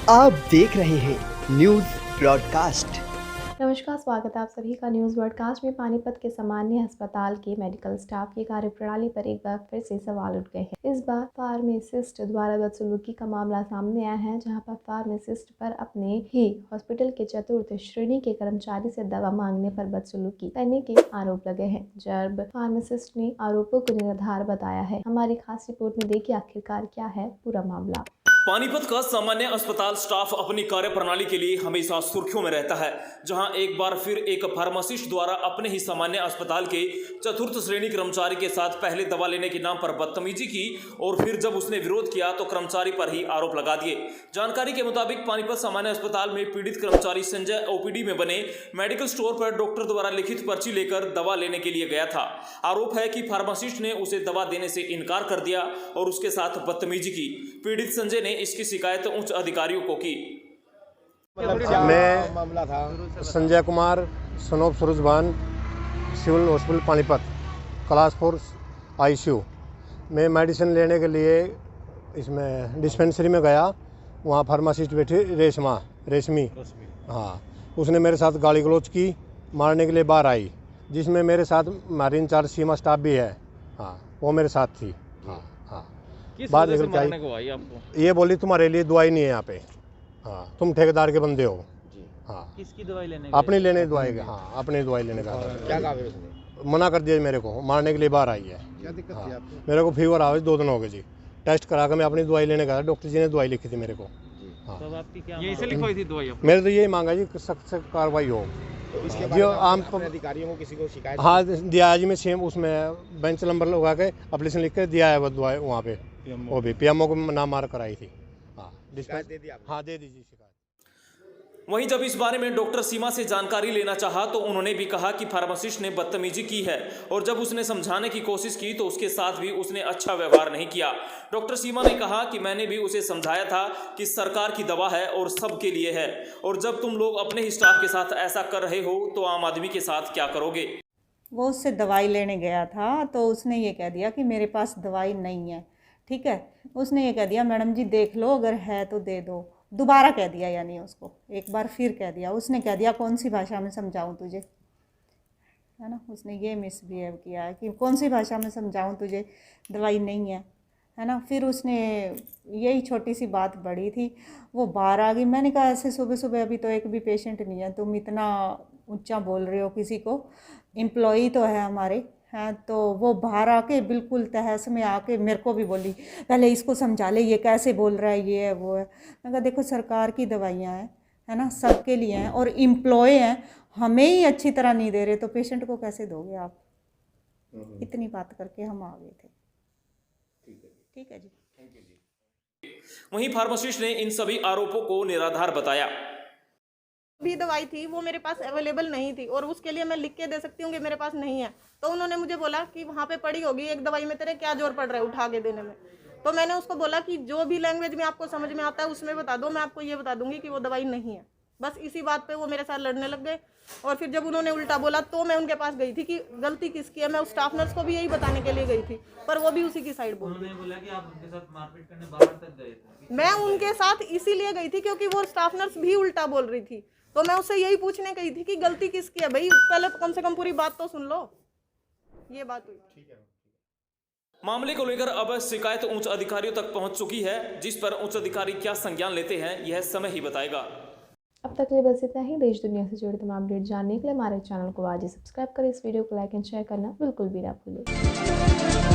आप देख रहे हैं न्यूज ब्रॉडकास्ट। नमस्कार, स्वागत है आप सभी का न्यूज़ ब्रॉडकास्ट में। पानीपत के सामान्य अस्पताल के मेडिकल स्टाफ की कार्यप्रणाली पर एक बार फिर से सवाल उठ गए हैं। इस बार फार्मासिस्ट द्वारा बदसलूकी का मामला सामने आया है, जहां पर फार्मासिस्ट पर अपने ही हॉस्पिटल के चतुर्थ श्रेणी के कर्मचारी से दवा मांगने पर बदसलूकी करने के आरोप लगे हैं। जब फार्मासिस्ट ने आरोपों को निराधार बताया है। हमारी खास रिपोर्ट में देखिए आखिरकार क्या है पूरा मामला। पानीपत का सामान्य अस्पताल स्टाफ अपनी कार्यप्रणाली के लिए हमेशा सुर्खियों में रहता है, जहां एक बार फिर एक फार्मासिस्ट द्वारा अपने ही सामान्य अस्पताल के चतुर्थ श्रेणी कर्मचारी के साथ पहले दवा लेने के नाम पर बदतमीजी की और फिर जब उसने विरोध किया तो कर्मचारी पर ही आरोप लगा दिए। जानकारी के मुताबिक पानीपत सामान्य अस्पताल में पीड़ित कर्मचारी संजय ओपीडी में बने मेडिकल स्टोर पर डॉक्टर द्वारा लिखित पर्ची लेकर दवा लेने के लिए गया था। आरोप है कि फार्मासिस्ट ने उसे दवा देने से इनकार कर दिया और उसके साथ बदतमीजी की। पीड़ित संजय ने इसकी शिकायत उच्च अधिकारियों को की। मैं संजय कुमार सनोप सुरुजबान civil hospital Panipat class 4 ICU में मेडिसिन लेने के लिए इसमें डिस्पेंसरी में गया। वहाँ फार्मासिस्ट बैठी रेशमी हाँ, उसने मेरे साथ गाली गलौज की, मारने के लिए बाहर आई, जिसमें मेरे साथ हमारी इंचार्ज सीमा स्टाफ भी है। हाँ, वो मेरे साथ थी। हाँ हाँ, बात निकल के आई, आपको ये बोली तुम्हारे लिए दवाई नहीं है यहाँ पे। हाँ, तुम ठेकेदार के बंदे हो। हाँ, किसकी दवाई लेने? अपनी लेने दवाई का। हाँ, अपनी दवाई लेने का। क्या कहा फिर उसने? मना कर दिया मेरे को, मारने के लिए बाहर आई है। क्या दिक्कत थी आपको? मेरे को फीवर आ 2 दिन हो गए जी। टेस्ट करा कर मैं अपनी दवाई लेने गया, डॉक्टर जी ने दवाई लिखी थी मेरे को। हाँ, तब आपकी क्या यही लिखवाई थी दवाई? मेरे तो यही मांगा जी, सख्त से कार्रवाई हो। इसके बाद आम अधिकारियों को किसी को शिकायत? हाँ, दिया जी। मैं सेम उसमें बेंच नंबर लगा के एप्लीकेशन लिख के दिया है वो दवाई वहाँ पे। वो भी PMO को नाम मार कर आई थी। हाँ, शिकायत दे दी? हाँ, दे दीजिए शिकायत। वहीं जब इस बारे में डॉक्टर सीमा से जानकारी लेना चाहा तो उन्होंने भी कहा कि फार्मासिस्ट ने बदतमीजी की है और जब उसने समझाने की कोशिश की तो उसके साथ भी उसने अच्छा व्यवहार नहीं किया। डॉक्टर सीमा ने कहा कि मैंने भी उसे समझाया था कि सरकार की दवा है और सबके लिए है, और जब तुम लोग अपने ही स्टाफ के साथ ऐसा कर रहे हो तो आम आदमी के साथ क्या करोगे। वो उससे दवाई लेने गया था तो उसने ये कह दिया कि मेरे पास दवाई नहीं है। ठीक है, उसने ये कह दिया मैडम जी देख लो, अगर है तो दे दो। दोबारा कह दिया, यानी उसको एक बार फिर कह दिया। उसने कह दिया कौन सी भाषा में समझाऊं तुझे, है ना। उसने ये मिसबिहेव किया है कि कौन सी भाषा में समझाऊं तुझे, दवाई नहीं है ना। फिर उसने यही छोटी सी बात बड़ी थी, वो बाहर आ गई। मैंने कहा ऐसे सुबह सुबह अभी तो एक भी पेशेंट नहीं है, तुम इतना ऊंचा बोल रहे हो किसी को, एम्प्लॉई तो है हमारे हैं। तो वो बाहर आके बिल्कुल तहस में आके मेरे को भी बोली पहले इसको समझा ले, ये कैसे बोल रहा है, ये है वो है। मैं कहा देखो सरकार की दवाइयाँ हैं, है ना, सबके लिए हैं, और एम्प्लॉय हैं, हमें ही अच्छी तरह नहीं दे रहे तो पेशेंट को कैसे दोगे आप। इतनी बात करके हम आ गए थे। ठीक है जी, थैंक यू जी। वहीं फार्मासिस्ट ने इन सभी आरोपों को निराधार बताया। भी दवाई थी वो मेरे पास अवेलेबल नहीं थी और उसके लिए मैं लिख के दे सकती हूँ कि मेरे पास नहीं है। तो उन्होंने मुझे बोला कि वहाँ पे पड़ी होगी एक दवाई में, तेरे क्या जोर पड़ रहा है उठा के देने में। तो मैंने उसको बोला कि जो भी लैंग्वेज में आपको समझ में आता है उसमें बता दो, मैं आपको ये बता दूंगी कि वो दवाई नहीं है। बस इसी बात पे वो मेरे साथ लड़ने लग गए। और फिर जब उन्होंने उल्टा बोला तो मैं उनके पास गई थी कि गलती किसकी है। मैं उस स्टाफ नर्स को भी यही बताने के लिए गई थी, पर वो भी उसी की साइड बोली। उन्होंने बोला कि आप उनके साथ मारपीट करने बाहर तक गए थे। मैं उनके साथ इसीलिए गई थी क्योंकि वो स्टाफ नर्स भी उल्टा बोल रही थी। तो मैं उससे यही पूछने गई थी कि गलती किसकी है भाई, पहले कम से कम पूरी बात तो सुन लो। ये बात हुई। ठीक है। मामले को लेकर अब शिकायत उच्च अधिकारियों तक पहुंच चुकी है, जिस पर उच्च अधिकारी क्या संज्ञान लेते हैं यह समय ही बताएगा। अब तक के लिए बस इतना ही। देश दुनिया से जुड़े तमाम अपडेट जानने के लिए हमारे चैनल को आज ही सब्सक्राइब करें। इस वीडियो को लाइक एंड शेयर करना बिल्कुल भी ना भूलें।